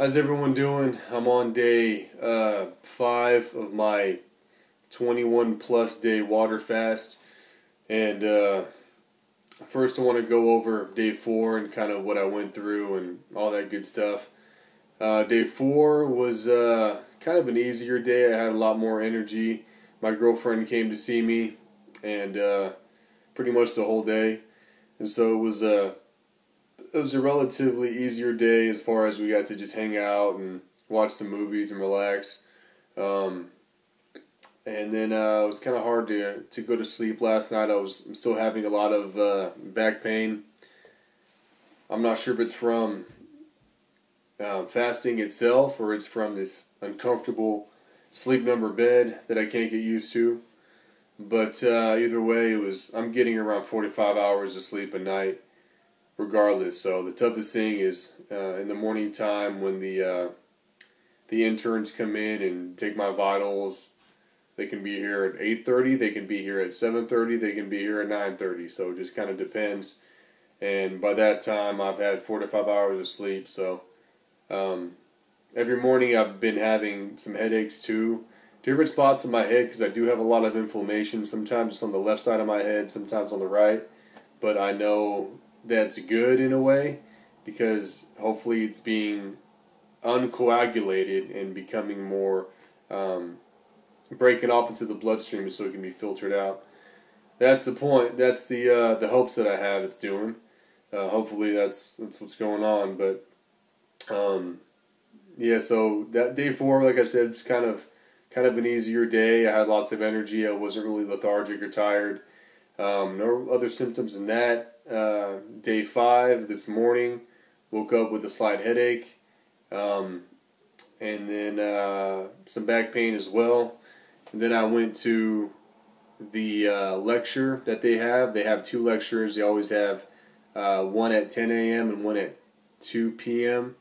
How's everyone doing? I'm on day 5 of my 21 plus day water fast, and first I want to go over day 4 and kind of what I went through and all that good stuff. Day 4 was kind of an easier day. I had a lot more energy. My girlfriend came to see me, and pretty much the whole day, and so it was a relatively easier day as far as we got to just hang out and watch some movies and relax. And then it was kind of hard to go to sleep last night. I'm still having a lot of back pain. I'm not sure if it's from fasting itself or it's from this uncomfortable sleep number bed that I can't get used to. But either way, I'm getting around 45 hours of sleep a night, regardless. So the toughest thing is in the morning time when the interns come in and take my vitals. They can be here at 8:30. They can be here at 7:30. They can be here at 9:30. So it just kind of depends. And by that time, I've had 4 to 5 hours of sleep. So every morning I've been having some headaches too. Different spots in my head because I do have a lot of inflammation. Sometimes it's on the left side of my head, sometimes on the right. But I know that's good in a way because hopefully it's being uncoagulated and becoming more breaking off into the bloodstream so it can be filtered out. That's the point. That's the hopes that I have it's doing. Hopefully that's what's going on. But yeah, so that day 4, like I said, was kind of an easier day. I had lots of energy. I wasn't really lethargic or tired. No other symptoms than that. Day 5 this morning, woke up with a slight headache, and then some back pain as well. And then I went to the lecture that they have. They have 2 lectures. They always have one at 10 a.m. and one at 2 p.m.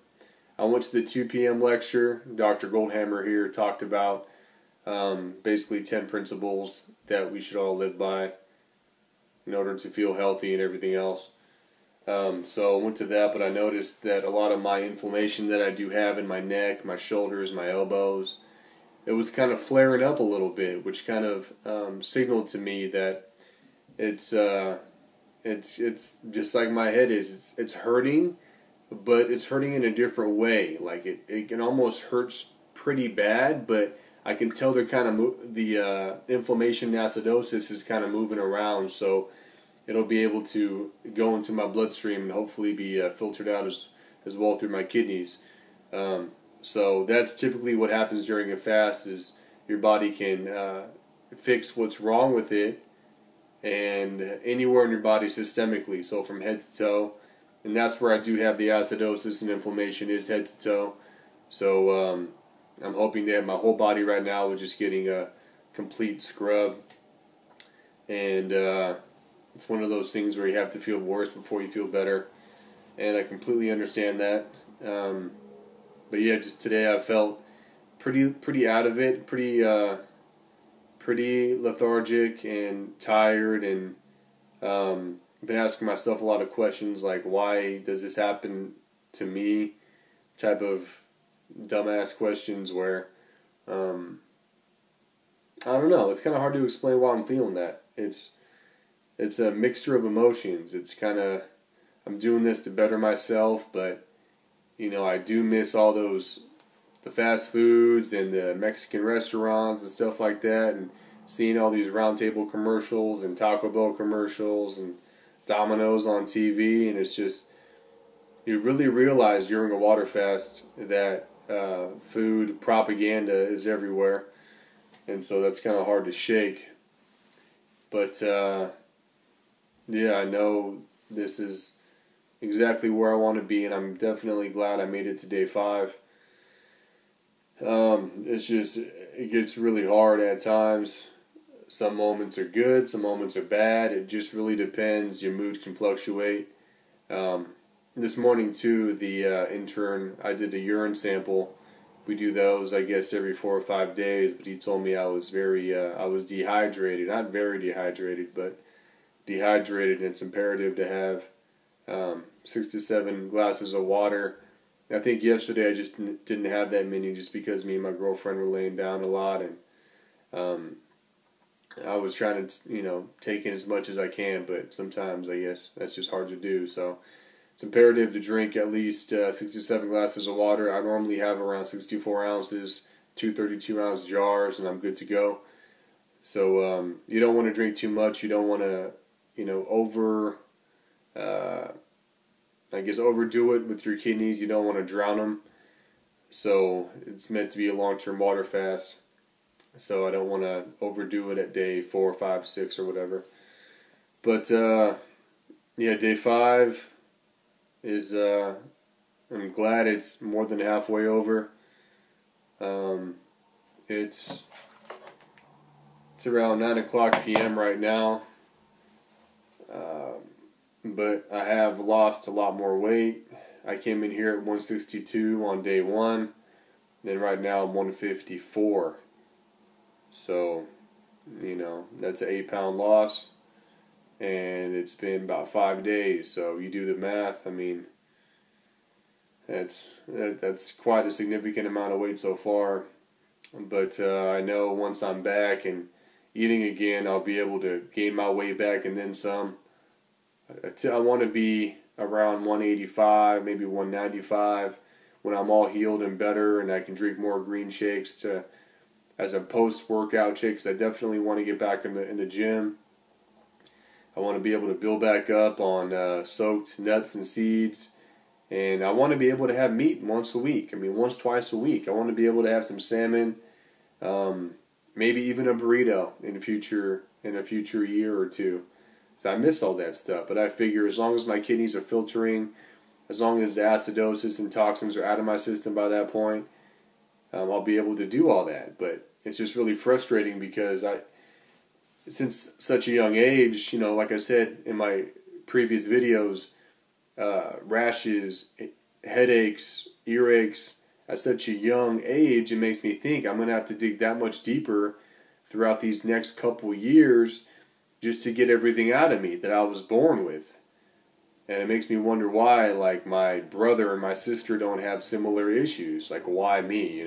I went to the 2 p.m. lecture. Dr. Goldhammer here talked about basically 10 principles that we should all live by in order to feel healthy and everything else. So I went to that, but I noticed that a lot of my inflammation that I do have in my neck, my shoulders, my elbows, it was kind of flaring up a little bit, which kind of signaled to me that it's just like my head is. It's hurting, but it's hurting in a different way. Like it can almost hurts pretty bad, but I can tell they're kind of the inflammation and acidosis is kind of moving around, so it'll be able to go into my bloodstream and hopefully be filtered out as well through my kidneys. So that's typically what happens during a fast is your body can fix what's wrong with it and anywhere in your body systemically, so from head to toe. And that's where I do have the acidosis and inflammation is head to toe. So I'm hoping that my whole body right now is just getting a complete scrub. And it's one of those things where you have to feel worse before you feel better. And I completely understand that. But yeah, just today I felt pretty out of it, pretty lethargic and tired, and been asking myself a lot of questions like, why does this happen to me? Type of dumbass questions where I don't know. It's kind of hard to explain why I'm feeling that. It's a mixture of emotions. It's kind of, I'm doing this to better myself, but you know, I do miss all the fast foods and the Mexican restaurants and stuff like that, and seeing all these round table commercials and Taco Bell commercials and Domino's on TV, and it's just, you really realize during a water fast that food propaganda is everywhere, and so that's kind of hard to shake. But yeah, I know this is exactly where I want to be, and I'm definitely glad I made it to day 5. It's just, it gets really hard at times. Some moments are good, some moments are bad. It just really depends. Your mood can fluctuate. This morning too, the intern, I did a urine sample. We do those, I guess, every 4 or 5 days, but he told me I was I was dehydrated. Not very dehydrated, but dehydrated, and it's imperative to have 6 to 7 glasses of water I think yesterday I just didn't have that many just because me and my girlfriend were laying down a lot, and I was trying to, take in as much as I can, but sometimes I guess that's just hard to do. So it's imperative to drink at least 67 glasses of water. I normally have around 64 ounces, 2 32-ounce jars, and I'm good to go. So you don't want to drink too much. You don't want to, overdo it with your kidneys. You don't want to drown them. So it's meant to be a long-term water fast. So I don't want to overdo it at day 4, 5, 6, or whatever. But day 5 is. I'm glad it's more than halfway over. It's around 9:00 p.m. right now. But I have lost a lot more weight. I came in here at 162 on day 1. Then right now I'm 154. So, that's an 8-pound loss. And it's been about 5 days. So you do the math. I mean, that's quite a significant amount of weight so far. But I know once I'm back and eating again, I'll be able to gain my weight back and then some. I want to be around 185, maybe 195 when I'm all healed and better, and I can drink more green shakes as a post-workout shake. 'Cause I definitely want to get back in the gym. I want to be able to build back up on soaked nuts and seeds, and I want to be able to have meat once a week. I mean, once, twice a week. I want to be able to have some salmon, maybe even a burrito in a future year or two. So I miss all that stuff, but I figure as long as my kidneys are filtering, as long as the acidosis and toxins are out of my system by that point, I'll be able to do all that. But it's just really frustrating because since such a young age, like I said in my previous videos, rashes, headaches, earaches, at such a young age, it makes me think I'm going to have to dig that much deeper throughout these next couple years just to get everything out of me that I was born with. And it makes me wonder why, like, my brother and my sister don't have similar issues. Like, why me,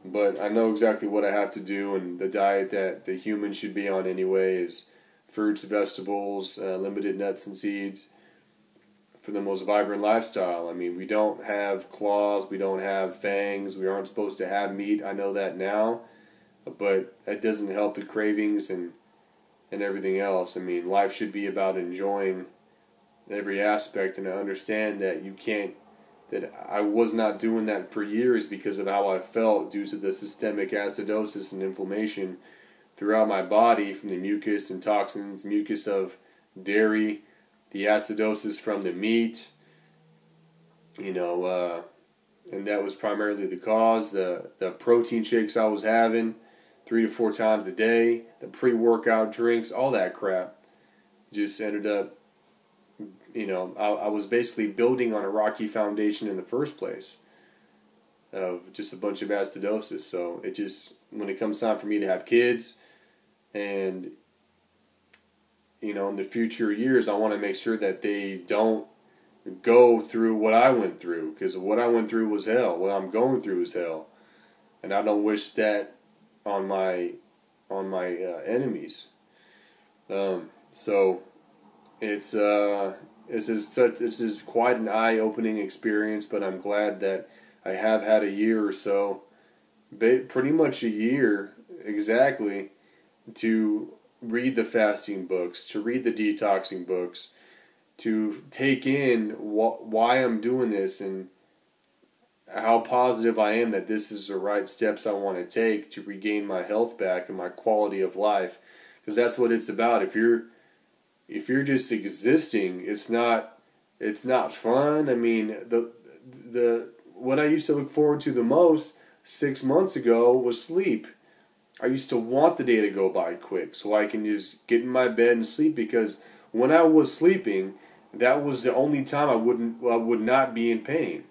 But I know exactly what I have to do, and the diet that the human should be on anyway is fruits, vegetables, limited nuts and seeds for the most vibrant lifestyle. I mean, we don't have claws, we don't have fangs, we aren't supposed to have meat. I know that now, but that doesn't help the cravings and everything else. I mean, life should be about enjoying every aspect, and I understand that that I was not doing that for years because of how I felt due to the systemic acidosis and inflammation throughout my body from the mucus and toxins, mucus of dairy, the acidosis from the meat, and that was primarily the cause. The protein shakes I was having 3 to 4 times a day, the pre-workout drinks, all that crap just ended up, I was basically building on a rocky foundation in the first place of just a bunch of acidosis. So it just, when it comes time for me to have kids and, in the future years, I want to make sure that they don't go through what I went through, because what I went through was hell. What I'm going through is hell. And I don't wish that on my enemies. So it's this is quite an eye-opening experience, but I'm glad that I have had a year or so, pretty much a year exactly, to read the fasting books, to read the detoxing books, to take in why I'm doing this and how positive I am that this is the right steps I want to take to regain my health back and my quality of life, because that's what it's about. If you're just existing, it's not fun. I mean, the what I used to look forward to the most 6 months ago was sleep. I used to want the day to go by quick so I can just get in my bed and sleep, because when I was sleeping, that was the only time I would not be in pain.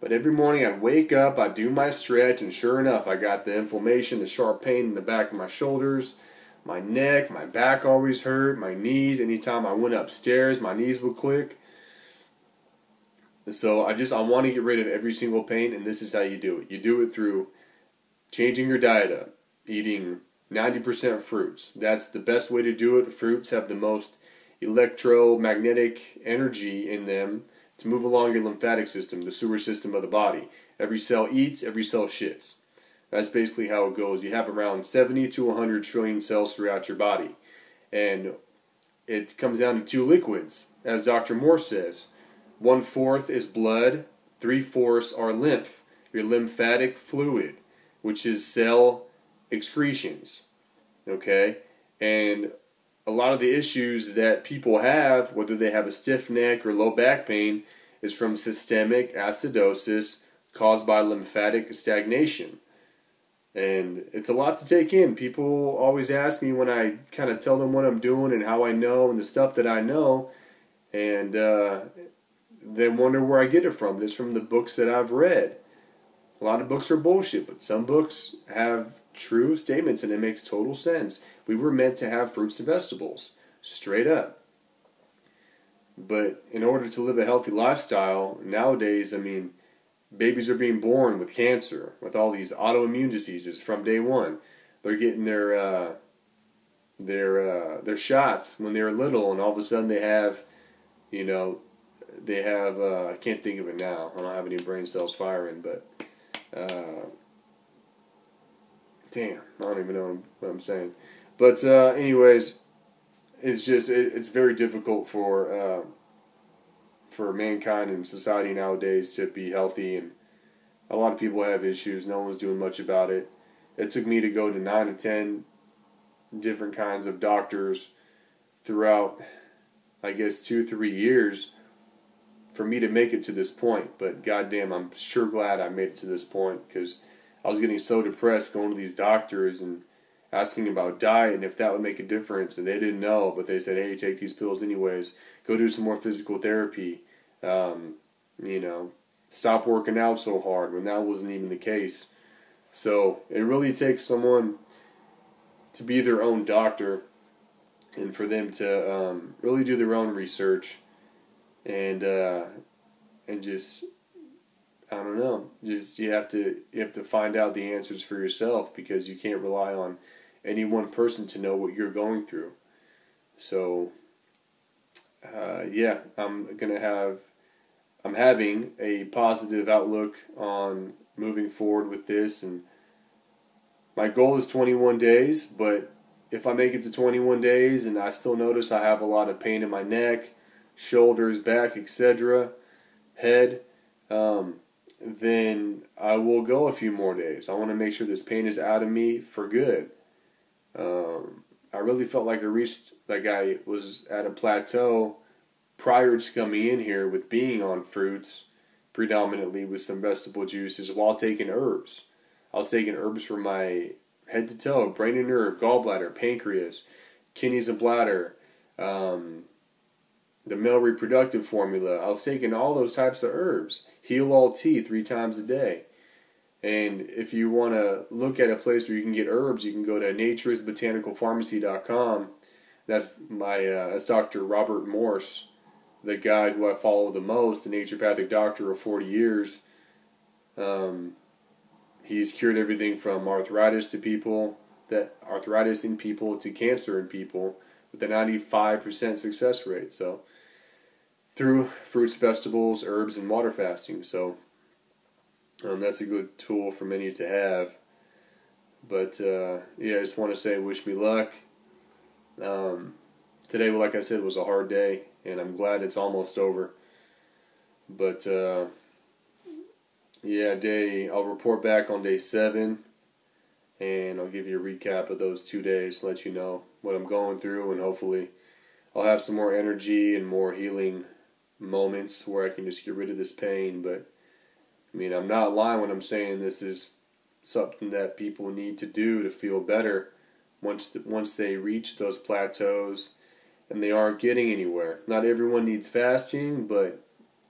But every morning I'd wake up, I'd do my stretch, and sure enough, I got the inflammation, the sharp pain in the back of my shoulders, my neck, my back always hurt, my knees. Anytime I went upstairs, my knees would click. So I want to get rid of every single pain, and this is how you do it. You do it through changing your diet up, eating 90% fruits. That's the best way to do it. Fruits have the most electromagnetic energy in them to move along your lymphatic system, the sewer system of the body. Every cell eats, every cell shits. That's basically how it goes. You have around 70 to 100 trillion cells throughout your body. And it comes down to two liquids, as Dr. Morse says. 1/4 is blood, 3/4 are lymph, your lymphatic fluid, which is cell excretions. Okay? And a lot of the issues that people have, whether they have a stiff neck or low back pain, is from systemic acidosis caused by lymphatic stagnation. And it's a lot to take in. People always ask me when I kind of tell them what I'm doing and how I know and the stuff that I know, and they wonder where I get it from. It's from the books that I've read. A lot of books are bullshit, but some books have true statements and it makes total sense. We were meant to have fruits and vegetables, straight up. But in order to live a healthy lifestyle, nowadays, I mean, babies are being born with cancer, with all these autoimmune diseases from day one. They're getting their shots when they're little, and all of a sudden they have, I can't think of it now. I don't have any brain cells firing, but damn, I don't even know what I'm saying. But anyways, it's very difficult for mankind and society nowadays to be healthy, and a lot of people have issues. No one's doing much about it. It took me to go to 9 to 10 different kinds of doctors throughout, I guess, 2-3 years for me to make it to this point. But goddamn, I'm sure glad I made it to this point, because I was getting so depressed going to these doctors and asking about diet and if that would make a difference, and they didn't know, but they said, hey, take these pills anyways, go do some more physical therapy, stop working out so hard, when that wasn't even the case. So it really takes someone to be their own doctor and for them to really do their own research and just, I don't know, just you have to find out the answers for yourself, because you can't rely on any one person to know what you're going through. So I'm having a positive outlook on moving forward with this, and my goal is 21 days, but if I make it to 21 days and I still notice I have a lot of pain in my neck, shoulders, back, etc., head, then I will go a few more days. I want to make sure this pain is out of me for good. I really felt like I was at a plateau prior to coming in here with being on fruits, predominantly with some vegetable juices, while taking herbs. I was taking herbs for my head to toe, brain and nerve, gallbladder, pancreas, kidneys and bladder, the male reproductive formula. I was taking all those types of herbs. Heal all tea 3 times a day. And if you want to look at a place where you can get herbs, you can go to naturesbotanicalpharmacy.com. That's Dr. Robert Morse, the guy who I follow the most, a naturopathic doctor of 40 years. He's cured everything from arthritis in people to cancer in people with a 95% success rate. So through fruits, vegetables, herbs, and water fasting. So that's a good tool for many to have. But I just want to say wish me luck. Today, like I said, was a hard day, and I'm glad it's almost over. But I'll report back on day 7, and I'll give you a recap of those 2 days, let you know what I'm going through, and hopefully I'll have some more energy and more healing moments where I can just get rid of this pain. But I mean, I'm not lying when I'm saying this is something that people need to do to feel better once they reach those plateaus and they aren't getting anywhere. Not everyone needs fasting, but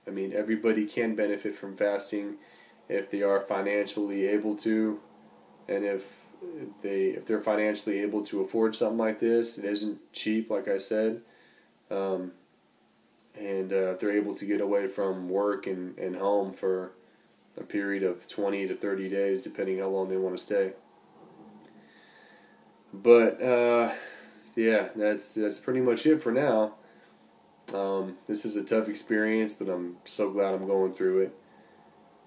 I mean, everybody can benefit from fasting if they are financially able to, and if they're financially able to afford something like this. It isn't cheap, like I said, and And if they're able to get away from work and home for a period of 20 to 30 days, depending how long they want to stay. But yeah, that's pretty much it for now. This is a tough experience, but I'm so glad I'm going through it.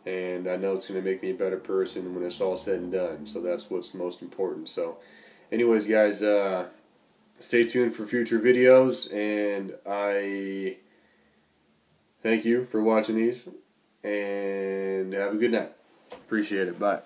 And I know it's going to make me a better person when it's all said and done. So that's what's most important. So anyways, guys, stay tuned for future videos. And I thank you for watching these. And have a good night. Appreciate it. Bye.